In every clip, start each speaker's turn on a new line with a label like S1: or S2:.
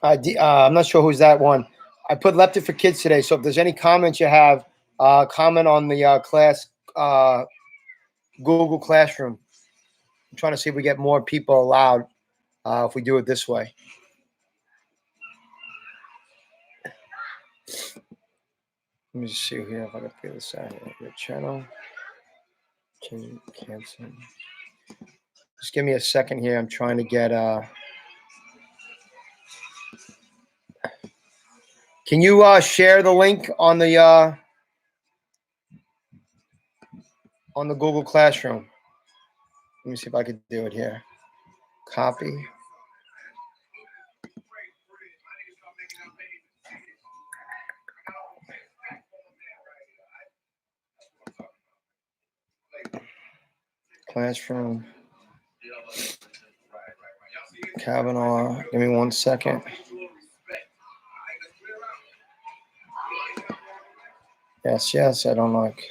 S1: I'm not sure who's that one. I put Left It for Kids today, so if there's any comments you have, comment on the class Google Classroom. I'm trying to see if we get more people allowed if we do it this way. Let me just see here if I can figure this out here. Your channel. Cancel. Just give me a second here. I'm trying to get Can you share the link on the Google Classroom? Let me see if I could do it here. Copy. Classroom. Kavanaugh. Give me 1 second. Yes. I don't like.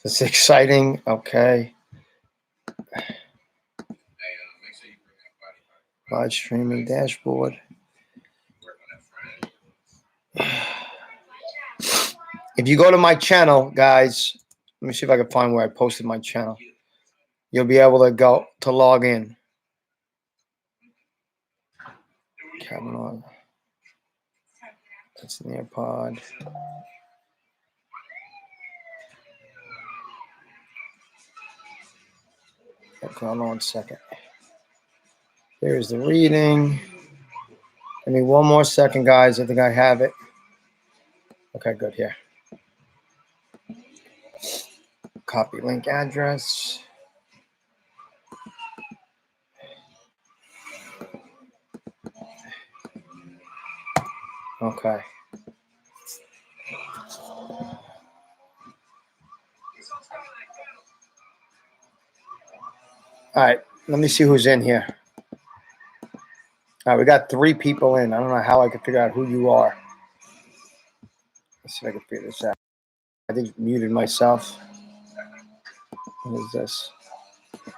S1: It's exciting. Okay. Live streaming dashboard. If you go to my channel, guys, let me see if I can find where I posted my channel. You'll be able to go to log in. Kavanaugh. That's Nearpod. Hold on 1 second. Here's the reading. Give me 1 more second, guys. I think I have it. Okay, good. Here. Copy link address. Okay. All right. Let me see who's in here. All right. We got 3 people in. I don't know how I can figure out who you are. Let's see if I can figure this out. I think muted myself. What is this? I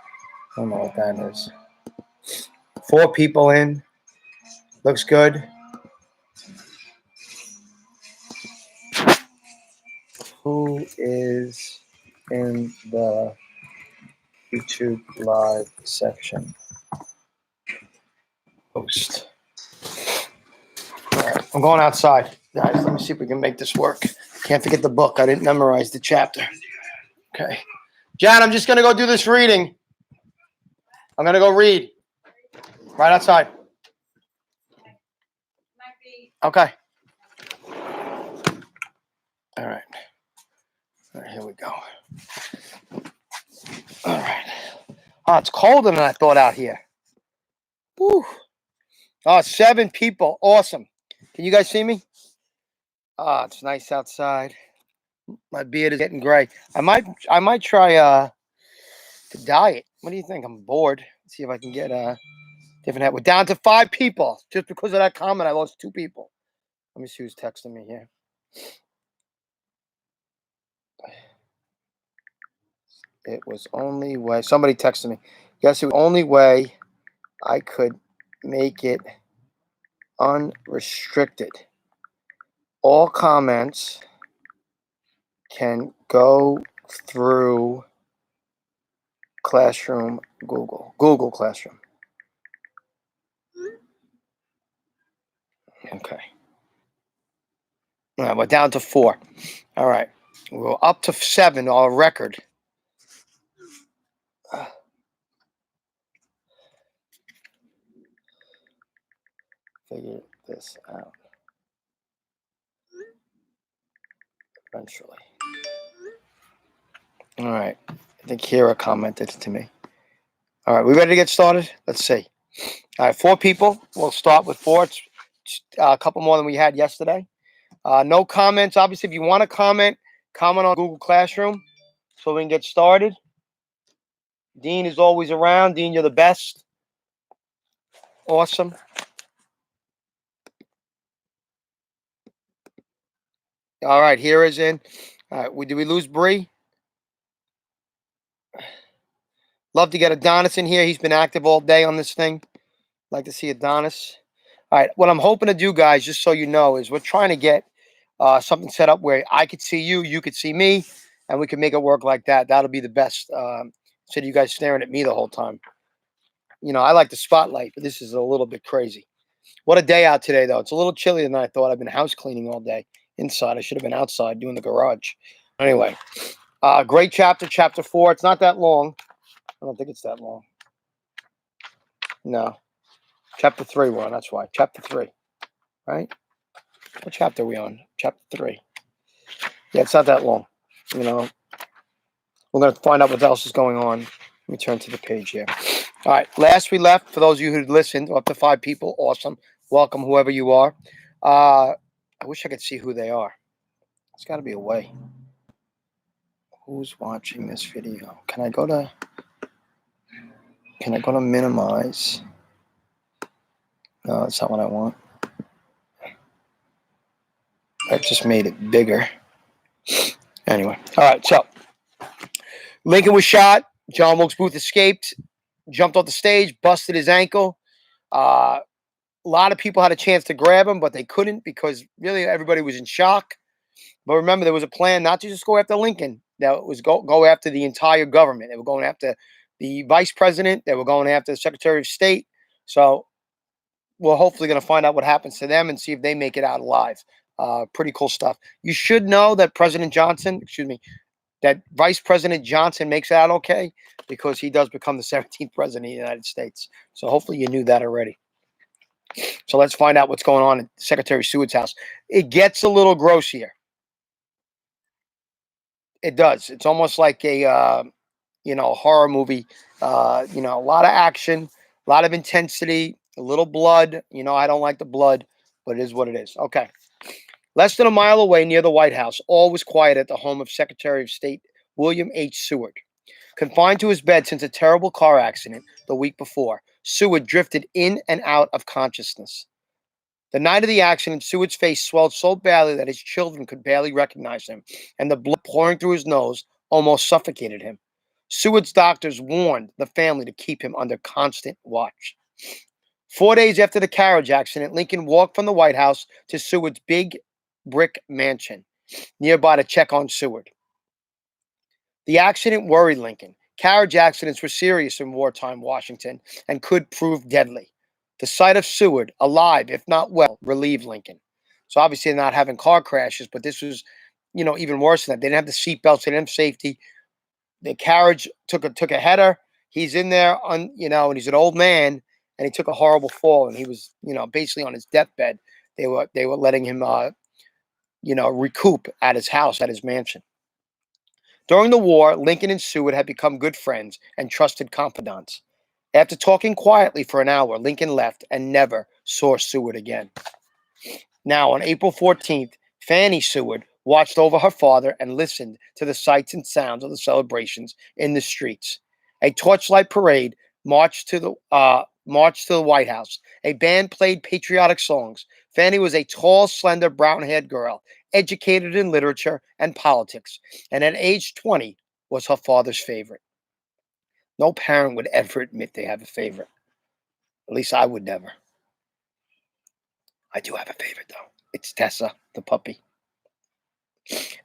S1: don't know what that is. 4 people in. Looks good. Who is in the YouTube live section? Post. All right, I'm going outside. Guys, let me see if we can make this work. Can't forget the book. I didn't memorize the chapter. Okay. John, I'm just going to go do this reading. I'm going to go read. Right outside. Okay. All right. All right, here we go. All right. Oh, it's colder than I thought out here. Woo. Oh, 7 people. Awesome. Can you guys see me? Oh, it's nice outside. My beard is getting gray. I might try to diet. What do you think? I'm bored. Let's see if I can get a different hat. We're down to 5 people. Just because of that comment, I lost 2 people. Let me see who's texting me here. It was only way. Somebody texted me. Yes, it was the only way I could make it unrestricted. All comments can go through Classroom Google Classroom. Okay. All right, we're down to 4. All right. We're up to 7, our record. Figure this out. Eventually. All right. I think Kira commented to me. All right. We ready to get started? Let's see. All right. 4 people. We'll start with 4. It's a couple more than we had yesterday. No comments. Obviously, if you want to comment on Google Classroom so we can get started. Dean is always around. Dean, you're the best. Awesome. All right. Here is in. All right. Did we lose Bree? Love to get Adonis in here. He's been active all day on this thing. Like to see Adonis. All right. What I'm hoping to do, guys, just so you know, is we're trying to get something set up where I could see you, you could see me, and we can make it work like that. That'll be the best. Instead of you guys staring at me the whole time. I like the spotlight, but this is a little bit crazy. What a day out today, though. It's a little chillier than I thought. I've been house cleaning all day inside. I should have been outside doing the garage. Anyway, great chapter, chapter 4. It's not that long. I don't think it's that long. No. Chapter 3 we're on, that's why. Chapter 3, right? What chapter are we on? Chapter 3. Yeah, it's not that long. We're going to find out what else is going on. Let me turn to the page here. All right, last we left, for those of you who listened, up to 5 people, awesome. Welcome, whoever you are. I wish I could see who they are. There's got to be a way. Who's watching this video? Can I go to minimize? No, that's not what I want. I just made it bigger. Anyway, all right, so Lincoln was shot. John Wilkes Booth escaped, jumped off the stage, busted his ankle. A lot of people had a chance to grab him, but they couldn't because really everybody was in shock. But remember, there was a plan not to just go after Lincoln. That was go after the entire government. They were going after the vice president. They were going after the Secretary of State. So we're hopefully going to find out what happens to them and see if they make it out alive. Pretty cool stuff. You should know that that Vice President Johnson makes it out okay because he does become the 17th president of the United States. So hopefully you knew that already. So let's find out what's going on at Secretary Seward's house. It gets a little gross here. It does. It's almost like a horror movie. A lot of action, a lot of intensity, a little blood. I don't like the blood, but it is what it is. Okay. Less than a mile away near the White House, all was quiet at the home of Secretary of State William H. Seward. Confined to his bed since a terrible car accident the week before, Seward drifted in and out of consciousness. The night of the accident, Seward's face swelled so badly that his children could barely recognize him, and the blood pouring through his nose almost suffocated him. Seward's doctors warned the family to keep him under constant watch. 4 days after the carriage accident, Lincoln walked from the White House to Seward's big brick mansion nearby to check on Seward. The accident worried Lincoln. Carriage accidents were serious in wartime Washington and could prove deadly. The sight of Seward, alive, if not well, relieved Lincoln. So obviously they're not having car crashes, but this was, even worse than that. They didn't have the seatbelts, they didn't have safety. The carriage took a header. He's in there, and he's an old man, and he took a horrible fall, and he was, basically on his deathbed. They were letting him, recoup at his house, at his mansion. During the war, Lincoln and Seward had become good friends and trusted confidants. After talking quietly for an hour, Lincoln left and never saw Seward again. Now, on April 14th, Fanny Seward watched over her father and listened to the sights and sounds of the celebrations in the streets. A torchlight parade marched to the White House. A band played patriotic songs. Fanny was a tall, slender, brown-haired girl, educated in literature and politics, and at age 20 was her father's favorite. No parent would ever admit they have a favorite. At least I would never. I do have a favorite, though. It's Tessa, the puppy.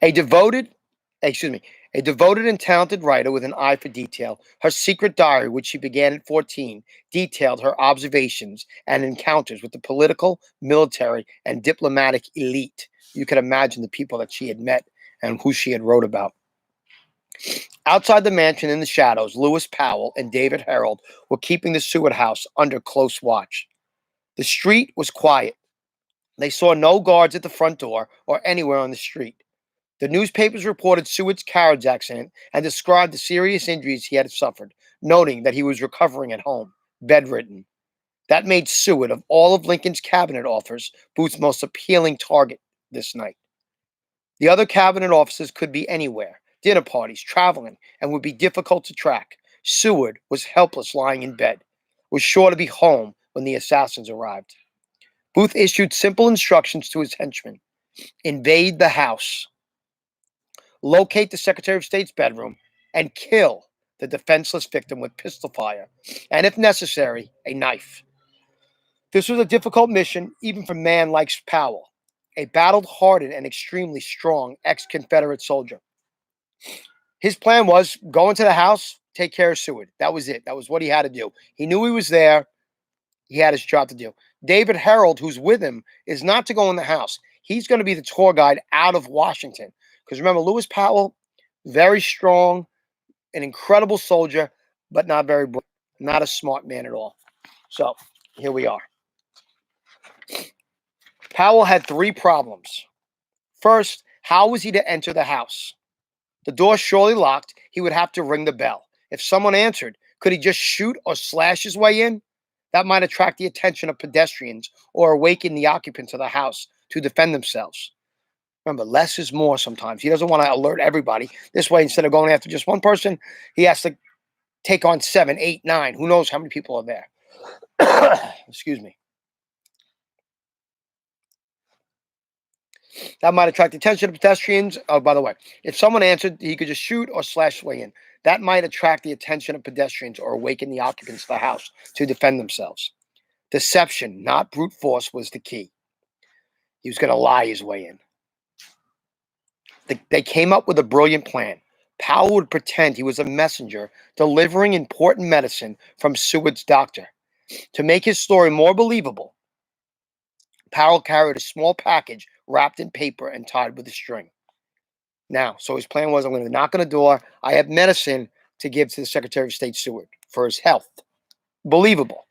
S1: A devoted and talented writer with an eye for detail, her secret diary, which she began at 14, detailed her observations and encounters with the political, military, and diplomatic elite. You can imagine the people that she had met and who she had wrote about. Outside the mansion in the shadows, Lewis Powell and David Harold were keeping the Seward house under close watch. The street was quiet. They saw no guards at the front door or anywhere on the street. The newspapers reported Seward's carriage accident and described the serious injuries he had suffered, noting that he was recovering at home, bedridden. That made Seward, of all of Lincoln's cabinet offers, Booth's most appealing target this night. The other cabinet officers could be anywhere, dinner parties, traveling, and would be difficult to track. Seward was helpless lying in bed, was sure to be home when the assassins arrived. Booth issued simple instructions to his henchmen. Invade the house, locate the Secretary of State's bedroom, and kill the defenseless victim with pistol fire, and if necessary, a knife. This was a difficult mission, even for a man like Powell, a battle-hardened and extremely strong ex-Confederate soldier. His plan was go into the house, take care of Seward. That was it. That was what he had to do. He knew he was there. He had his job to do. David Harold, who's with him, is not to go in the house. He's going to be the tour guide out of Washington. Because remember, Lewis Powell, very strong, an incredible soldier, but not very bright, not a smart man at all. So here we are. Powell had three problems. First, how was he to enter the house? The door surely locked. He would have to ring the bell. If someone answered, could he just shoot or slash his way in? That might attract the attention of pedestrians or awaken the occupants of the house to defend themselves. Remember, less is more sometimes. He doesn't want to alert everybody. This way, instead of going after just one person, he has to take on 7, 8, 9. Who knows how many people are there? Excuse me. That might attract the attention of pedestrians. Oh, by the way, if someone answered, he could just shoot or slash his way in. That might attract the attention of pedestrians or awaken the occupants of the house to defend themselves. Deception, not brute force, was the key. He was going to lie his way in. They came up with a brilliant plan. Powell would pretend he was a messenger delivering important medicine from Seward's doctor. To make his story more believable, Powell carried a small package wrapped in paper and tied with a string. Now, so his plan was, I'm going to knock on the door. I have medicine to give to the Secretary of State Seward for his health. Believable.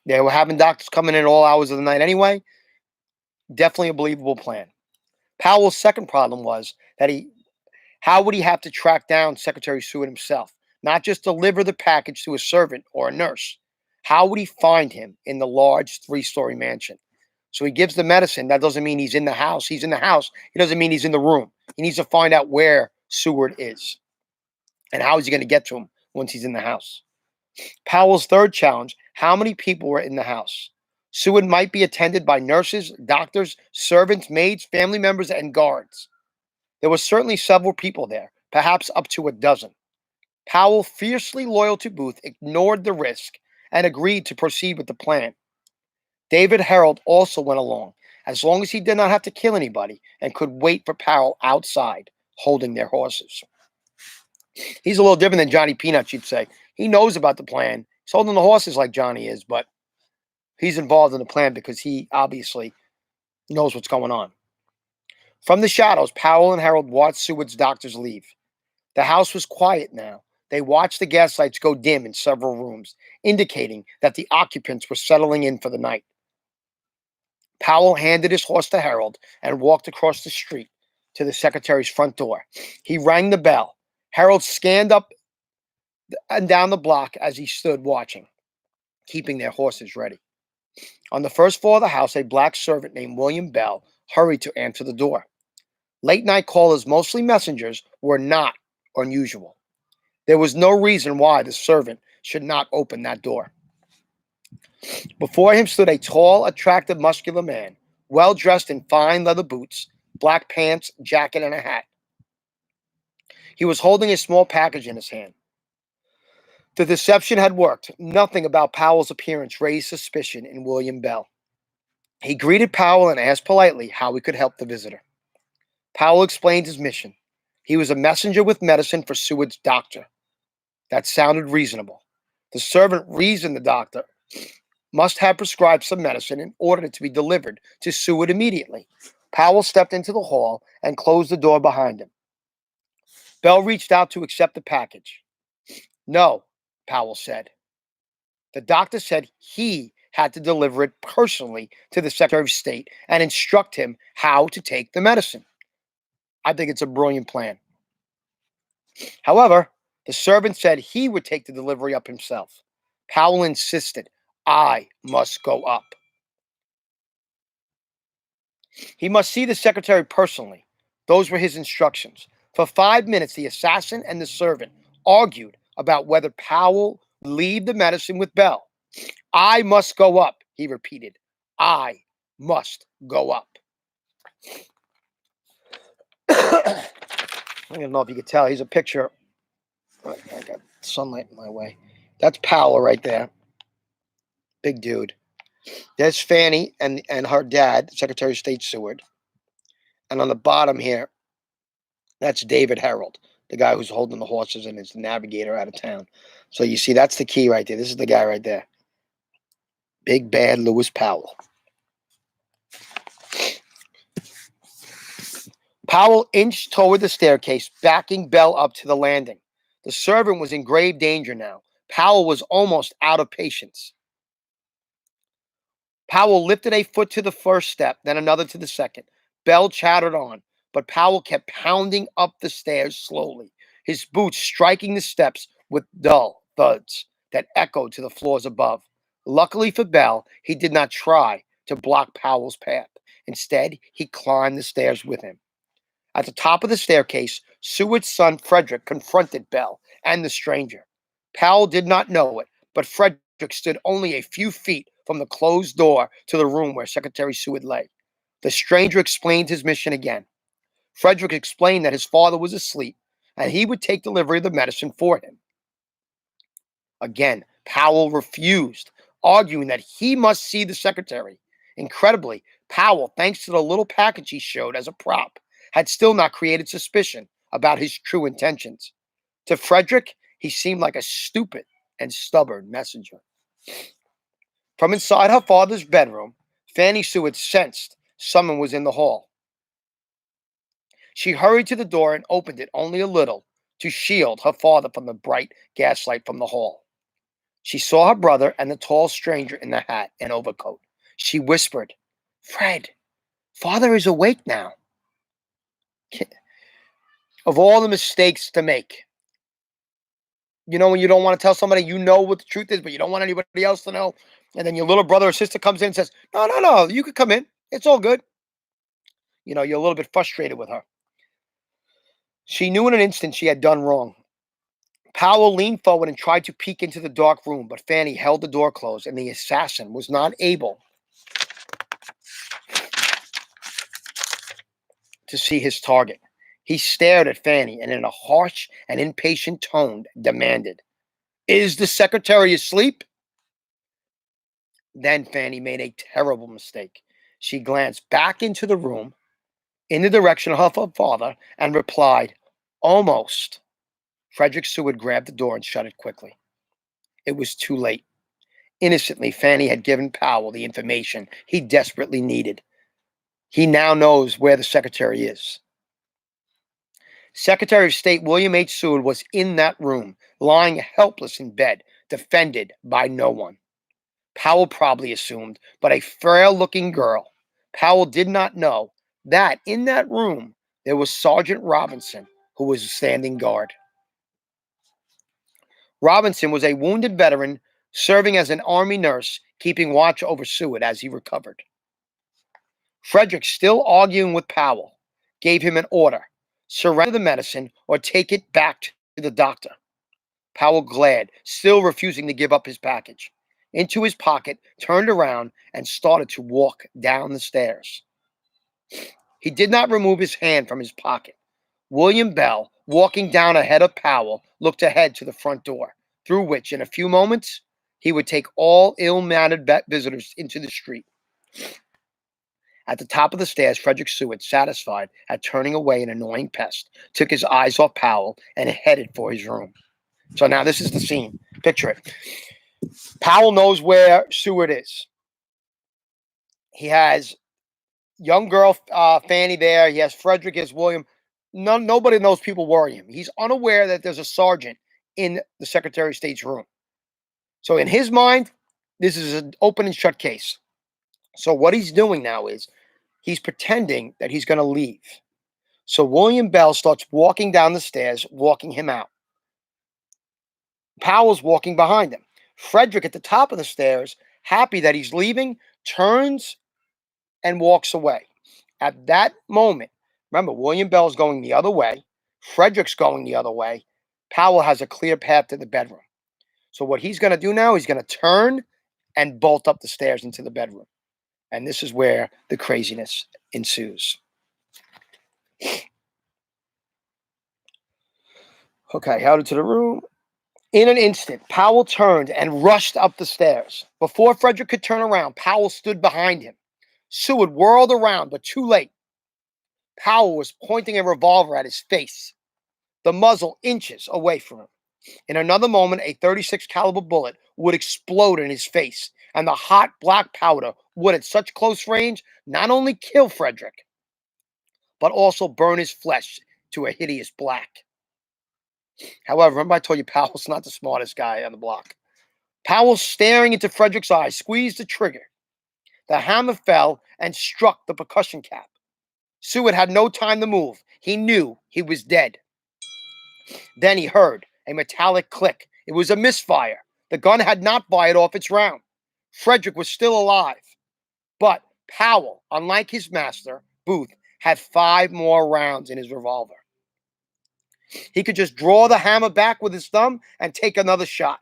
S1: They were having doctors coming in all hours of the night anyway. Definitely a believable plan. Powell's second problem was that how would he have to track down Secretary Seward himself? Not just deliver the package to a servant or a nurse. How would he find him in the large 3-story mansion? So he gives the medicine. That doesn't mean he's in the house. He's in the house. It doesn't mean he's in the room. He needs to find out where Seward is. And how is he going to get to him once he's in the house? Powell's third challenge, how many people were in the house? Seward might be attended by nurses, doctors, servants, maids, family members, and guards. There were certainly several people there, perhaps up to a dozen. Powell, fiercely loyal to Booth, ignored the risk and agreed to proceed with the plan. David Harold also went along, as long as he did not have to kill anybody and could wait for Powell outside, holding their horses. He's a little different than Johnny Peanuts, you'd say. He knows about the plan. He's holding the horses like Johnny is, but he's involved in the plan because he obviously knows what's going on. From the shadows, Powell and Harold watched Seward's doctors leave. The house was quiet now. They watched the gas lights go dim in several rooms, indicating that the occupants were settling in for the night. Powell handed his horse to Harold and walked across the street to the secretary's front door. He rang the bell. Harold scanned up and down the block as he stood watching, keeping their horses ready. On the first floor of the house, a black servant named William Bell hurried to answer the door. Late-night callers, mostly messengers, were not unusual. There was no reason why the servant should not open that door. Before him stood a tall, attractive, muscular man, well-dressed in fine leather boots, black pants, jacket, and a hat. He was holding a small package in his hand. The deception had worked. Nothing about Powell's appearance raised suspicion in William Bell. He greeted Powell and asked politely how he could help the visitor. Powell explained his mission. He was a messenger with medicine for Seward's doctor. That sounded reasonable. The servant reasoned the doctor must have prescribed some medicine and ordered it to be delivered to Seward immediately. Powell stepped into the hall and closed the door behind him. Bell reached out to accept the package. No, Powell said. The doctor said he had to deliver it personally to the Secretary of State and instruct him how to take the medicine. I think it's a brilliant plan. However, the servant said he would take the delivery up himself. Powell insisted, I must go up. He must see the secretary personally. Those were his instructions. For 5 minutes, the assassin and the servant argued about whether Powell would leave the medicine with Bell. I must go up, he repeated. I must go up. I don't know if you could tell. Here's a picture. I got sunlight in my way. That's Powell right there. Big dude. There's Fanny and her dad, Secretary of State Seward. And on the bottom here, that's David Harold, the guy who's holding the horses and is the navigator out of town. So you see, that's the key right there. This is the guy right there. Big bad Lewis Powell. Powell inched toward the staircase, backing Bell up to the landing. The servant was in grave danger now. Powell was almost out of patience. Powell lifted a foot to the first step, then another to the second. Bell chattered on, but Powell kept pounding up the stairs slowly, his boots striking the steps with dull thuds that echoed to the floors above. Luckily for Bell, he did not try to block Powell's path. Instead, he climbed the stairs with him. At the top of the staircase, Seward's son Frederick confronted Bell and the stranger. Powell did not know it, but Frederick stood only a few feet from the closed door to the room where Secretary Seward lay. The stranger explained his mission again. Frederick explained that his father was asleep and he would take delivery of the medicine for him. Again, Powell refused, arguing that he must see the secretary. Incredibly, Powell, thanks to the little package he showed as a prop, had still not created suspicion about his true intentions. To Frederick, he seemed like a stupid and stubborn messenger. From inside her father's bedroom, Fanny Seward sensed someone was in the hall. She hurried to the door and opened it only a little to shield her father from the bright gaslight from the hall. She saw her brother and the tall stranger in the hat and overcoat. She whispered, "Fred, father is awake now." Of all the mistakes to make, when you don't want to tell somebody you know what the truth is, but you don't want anybody else to know, and then your little brother or sister comes in and says, no, you could come in. It's all good. You're a little bit frustrated with her. She knew in an instant she had done wrong. Powell leaned forward and tried to peek into the dark room, but Fanny held the door closed, and the assassin was not able to see his target. He stared at Fanny and in a harsh and impatient tone demanded, "Is the secretary asleep?" Then Fanny made a terrible mistake. She glanced back into the room in the direction of her father and replied, "Almost." Frederick Seward grabbed the door and shut it quickly. It was too late. Innocently, Fanny had given Powell the information he desperately needed. He now knows where the secretary is. Secretary of State William H. Seward was in that room, lying helpless in bed, defended by no one. Powell probably assumed, but a frail-looking girl. Powell did not know that in that room there was Sergeant Robinson, who was standing guard. Robinson was a wounded veteran serving as an Army nurse, keeping watch over Seward as he recovered. Frederick, still arguing with Powell, gave him an order: surrender the medicine or take it back to the doctor. Powell glared, still refusing to give up his package, into his pocket, turned around, and started to walk down the stairs. He did not remove his hand from his pocket. William Bell, walking down ahead of Powell, looked ahead to the front door, through which, in a few moments, he would take all ill-mannered visitors into the street. At the top of the stairs, Frederick Seward, satisfied at turning away an annoying pest, took his eyes off Powell and headed for his room. So now this is the scene. Picture it. Powell knows where Seward is. He has young girl Fanny there. He has Frederick, he has William. Nobody knows people worry him. He's unaware that there's a sergeant in the Secretary of State's room. So in his mind, this is an open and shut case. So what he's doing now is he's pretending that he's going to leave. So William Bell starts walking down the stairs, walking him out. Powell's walking behind him. Frederick, at the top of the stairs, happy that he's leaving, turns and walks away. At that moment, remember, William Bell's going the other way. Frederick's going the other way. Powell has a clear path to the bedroom. So what he's going to do now, he's going to turn and bolt up the stairs into the bedroom. And this is where the craziness ensues. Okay, out into the room. In an instant, Powell turned and rushed up the stairs. Before Frederick could turn around, Powell stood behind him. Seward whirled around, but too late. Powell was pointing a revolver at his face, the muzzle inches away from him. In another moment, a .36 caliber bullet would explode in his face, and the hot black powder would at such close range not only kill Frederick, but also burn his flesh to a hideous black. However, remember I told you Powell's not the smartest guy on the block. Powell, staring into Frederick's eyes, squeezed the trigger. The hammer fell and struck the percussion cap. Seward had no time to move. He knew he was dead. Then he heard a metallic click. It was a misfire. The gun had not fired off its round. Frederick was still alive. But Powell, unlike his master, Booth, had 5 more rounds in his revolver. He could just draw the hammer back with his thumb and take another shot.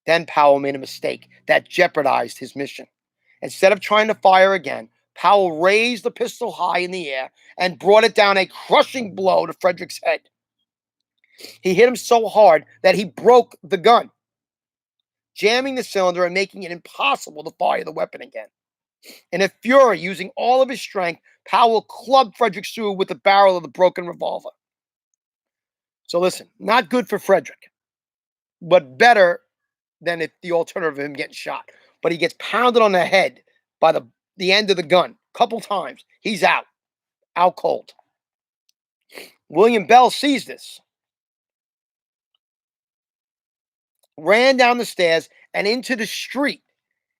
S1: Then Powell made a mistake that jeopardized his mission. Instead of trying to fire again, Powell raised the pistol high in the air and brought it down a crushing blow to Frederick's head. He hit him so hard that he broke the gun, jamming the cylinder and making it impossible to fire the weapon again. In a fury, using all of his strength, Powell clubbed Frederick Seward with the barrel of the broken revolver. So listen, not good for Frederick, but better than if the alternative of him getting shot. But he gets pounded on the head by the end of the gun a couple times. He's out cold. William Bell sees this, ran down the stairs and into the street,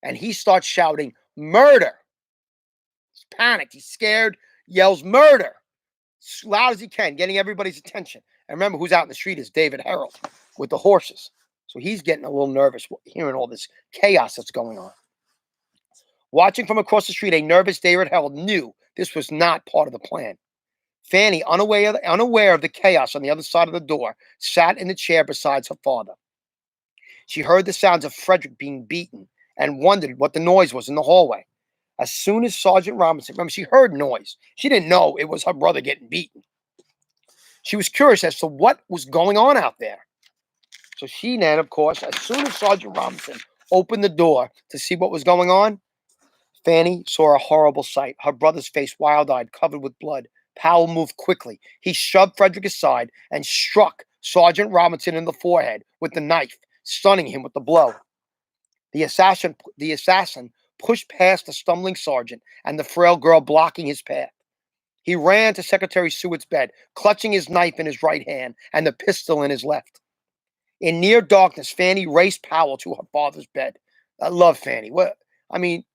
S1: and he starts shouting, "Murder!" He's panicked. He's scared, yells, "Murder!" as loud as he can, getting everybody's attention. And remember, who's out in the street is David Harold with the horses. So he's getting a little nervous hearing all this chaos that's going on. Watching from across the street, a nervous David Harold knew this was not part of the plan. Fanny, unaware of the chaos on the other side of the door, sat in the chair beside her father. She heard the sounds of Frederick being beaten and wondered what the noise was in the hallway. As soon as Sergeant Robinson, remember, she heard noise. She didn't know it was her brother getting beaten. She was curious as to what was going on out there. So she then, of course, as soon as Sergeant Robinson opened the door to see what was going on, Fanny saw a horrible sight. Her brother's face wild-eyed, covered with blood. Powell moved quickly. He shoved Frederick aside and struck Sergeant Robinson in the forehead with the knife, stunning him with the blow. The assassin pushed past the stumbling sergeant and the frail girl blocking his path. He ran to Secretary Seward's bed, clutching his knife in his right hand and the pistol in his left. In near darkness, Fanny raced Powell to her father's bed. I love Fanny.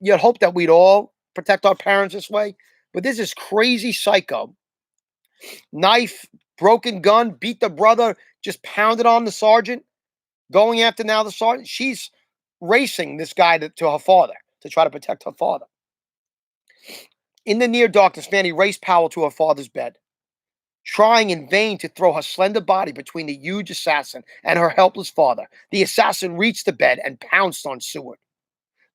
S1: You'd hope that we'd all protect our parents this way, but this is crazy psycho. Knife, broken gun, beat the brother, just pounded on the sergeant, going after now the sergeant. She's racing this guy to her father to try to protect her father. In the near darkness, Fanny raced Powell to her father's bed, trying in vain to throw her slender body between the huge assassin and her helpless father. The assassin reached the bed and pounced on Seward.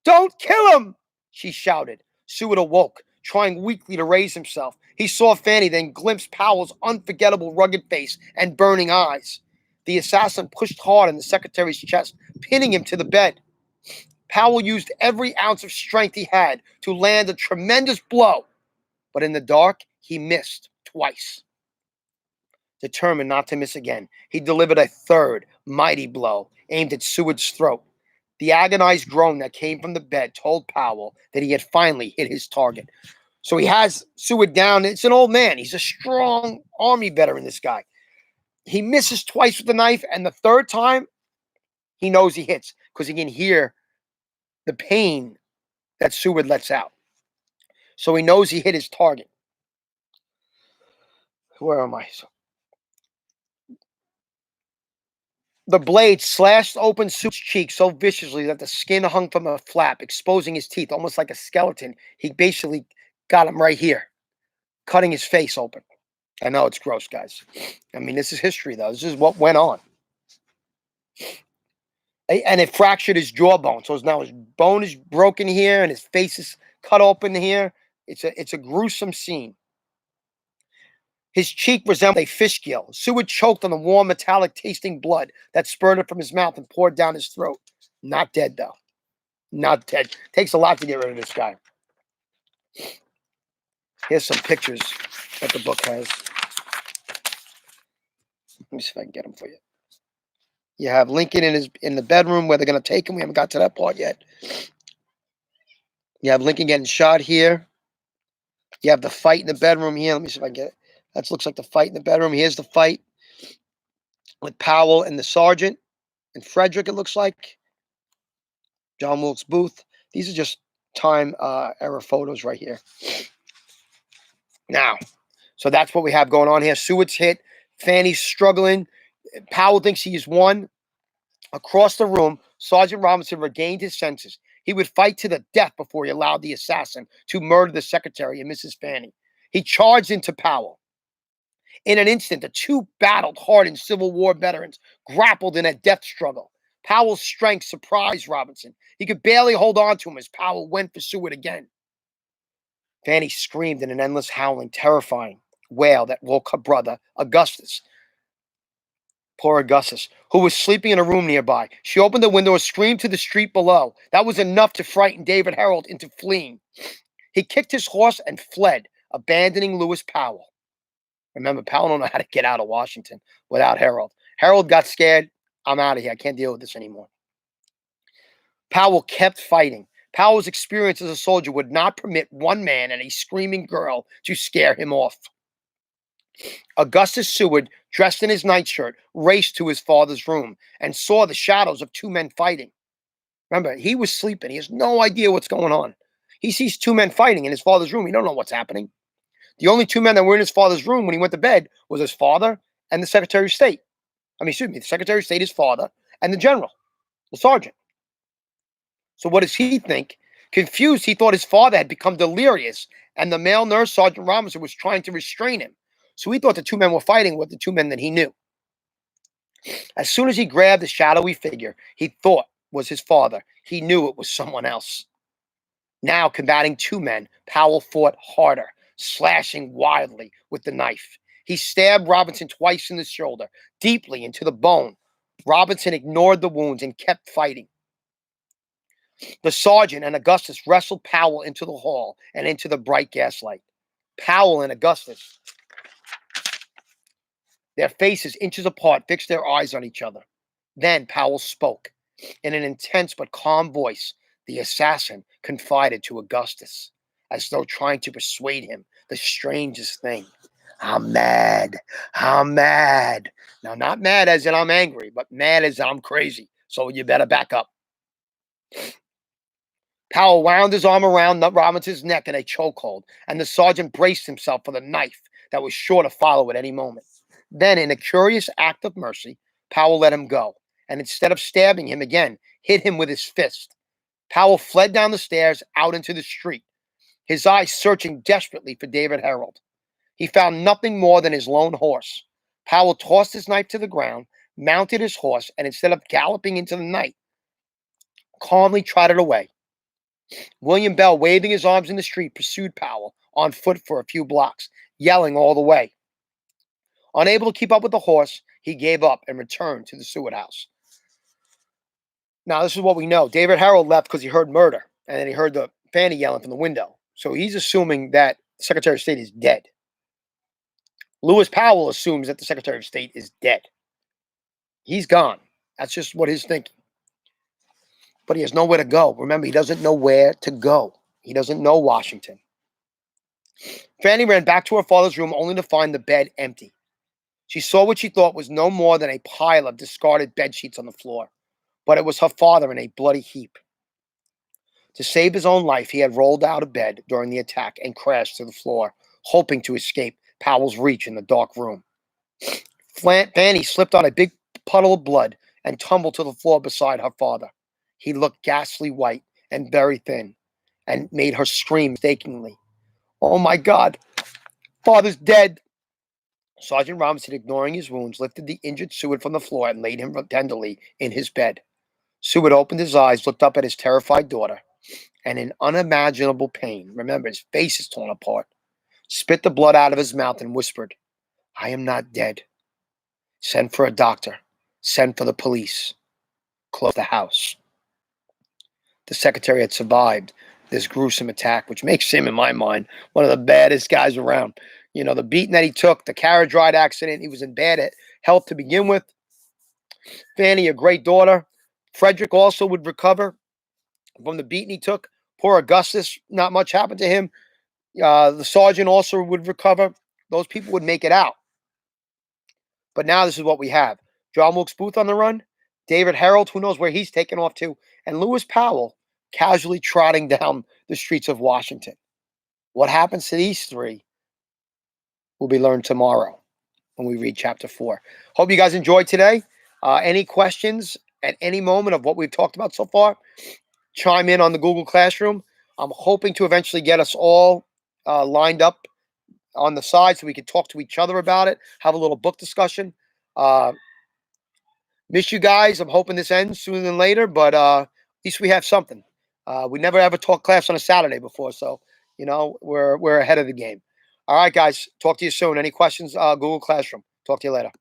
S1: "Don't kill him!" she shouted. Seward awoke, trying weakly to raise himself. He saw Fanny, then glimpsed Powell's unforgettable rugged face and burning eyes. The assassin pushed hard in the secretary's chest, pinning him to the bed. Powell used every ounce of strength he had to land a tremendous blow, but in the dark, he missed twice. Determined not to miss again, he delivered a third mighty blow aimed at Seward's throat. The agonized groan that came from the bed told Powell that he had finally hit his target. So he has Seward down. It's an old man. He's a strong army veteran, this guy. He misses twice with the knife, and the third time, he knows he hits because he can hear the pain that Seward lets out. So he knows he hit his target. Where am I? The blade slashed open Seward's cheek so viciously that the skin hung from a flap, exposing his teeth, almost like a skeleton. He basically got him right here, cutting his face open. I know it's gross, guys. This is history, though. This is what went on. And it fractured his jawbone. So now his bone is broken here and his face is cut open here. It's a gruesome scene. His cheek resembled a fish gill. Seward choked on the warm, metallic tasting blood that spurted from his mouth and poured down his throat. Not dead, though. Not dead. Takes a lot to get rid of this guy. Here's some pictures that the book has. Let me see if I can get them for you. You have Lincoln in the bedroom where they're going to take him. We haven't got to that part yet. You have Lincoln getting shot here. You have the fight in the bedroom here. Let me see if I can get it. That looks like the fight in the bedroom. Here's the fight with Powell and the sergeant and Frederick, it looks like. John Wilkes Booth. These are just time era photos right here. Now, so that's what we have going on here. Seward's hit. Fanny's struggling. Powell thinks he's won. Across the room, Sergeant Robinson regained his senses. He would fight to the death before he allowed the assassin to murder the secretary and Mrs. Fanny. He charged into Powell. In an instant, the two battled hardened Civil War veterans grappled in a death struggle. Powell's strength surprised Robinson. He could barely hold on to him as Powell went for Seward again. Fanny screamed in an endless howling, terrifying wail that woke her brother, Augustus. Poor Augustus, who was sleeping in a room nearby. She opened the window and screamed to the street below. That was enough to frighten David Harold into fleeing. He kicked his horse and fled, abandoning Lewis Powell. Remember, Powell don't know how to get out of Washington without Harold. Harold got scared. I'm out of here. I can't deal with this anymore. Powell kept fighting. Powell's experience as a soldier would not permit one man and a screaming girl to scare him off. Augustus Seward, dressed in his nightshirt, raced to his father's room and saw the shadows of two men fighting. Remember, he was sleeping. He has no idea what's going on. He sees two men fighting in his father's room. He don't know what's happening. The only two men that were in his father's room when he went to bed was his father and the Secretary of State. The Secretary of State, his father, and the general, the sergeant. So what does he think? Confused, he thought his father had become delirious, and the male nurse, Sergeant Robinson, was trying to restrain him. So he thought the two men were fighting with the two men that he knew. As soon as he grabbed the shadowy figure he thought was his father, he knew it was someone else. Now, combating two men, Powell fought harder, slashing wildly with the knife. He stabbed Robinson twice in the shoulder, deeply into the bone. Robinson ignored the wounds and kept fighting. The sergeant and Augustus wrestled Powell into the hall and into the bright gaslight. Powell and Augustus, their faces inches apart, fixed their eyes on each other. Then Powell spoke. In an intense but calm voice, the assassin confided to Augustus, as though trying to persuade him, the strangest thing. I'm mad. I'm mad. Now, not mad as in I'm angry, but mad as in I'm crazy. So you better back up. Powell wound his arm around Robinson's neck in a chokehold, and the sergeant braced himself for the knife that was sure to follow at any moment. Then, in a curious act of mercy, Powell let him go, and instead of stabbing him again, hit him with his fist. Powell fled down the stairs out into the street, his eyes searching desperately for David Harold. He found nothing more than his lone horse. Powell tossed his knife to the ground, mounted his horse, and instead of galloping into the night, calmly trotted away. William Bell, waving his arms in the street, pursued Powell on foot for a few blocks, yelling all the way. Unable to keep up with the horse, he gave up and returned to the Seward house. Now, this is what we know. David Harold left because he heard murder, and then he heard the Fanny yelling from the window. So he's assuming that the Secretary of State is dead. Lewis Powell assumes that the Secretary of State is dead. He's gone. That's just what he's thinking. But he has nowhere to go. Remember, he doesn't know where to go. He doesn't know Washington. Fanny ran back to her father's room only to find the bed empty. She saw what she thought was no more than a pile of discarded bed sheets on the floor, but it was her father in a bloody heap. To save his own life, he had rolled out of bed during the attack and crashed to the floor, hoping to escape Powell's reach in the dark room. Fanny slipped on a big puddle of blood and tumbled to the floor beside her father. He looked ghastly white and very thin and made her scream mistakenly. Oh my God, father's dead. Sergeant Robinson, ignoring his wounds, lifted the injured Seward from the floor and laid him tenderly in his bed. Seward opened his eyes, looked up at his terrified daughter, and in unimaginable pain, remember his face is torn apart, spit the blood out of his mouth and whispered, I am not dead. Send for a doctor. Send for the police. Close the house. The secretary had survived this gruesome attack, which makes him, in my mind, one of the baddest guys around. You know, the beating that he took, the carriage ride accident, he was in bad health to begin with. Fanny, a great daughter. Frederick also would recover from the beating he took. Poor Augustus, not much happened to him. The sergeant also would recover. Those people would make it out. But now this is what we have. John Wilkes Booth on the run. David Harold, who knows where he's taken off to. And Lewis Powell casually trotting down the streets of Washington. What happens to these three will be learned tomorrow when we read chapter 4. Hope you guys enjoyed today. Any questions at any moment of what we've talked about so far, chime in on the Google Classroom. I'm hoping to eventually get us all lined up on the side so we can talk to each other about it, have a little book discussion. Miss you guys. I'm hoping this ends sooner than later, but at least we have something. We never ever taught class on a Saturday before, so you know we're ahead of the game. All right, guys. Talk to you soon. Any questions? Google Classroom. Talk to you later.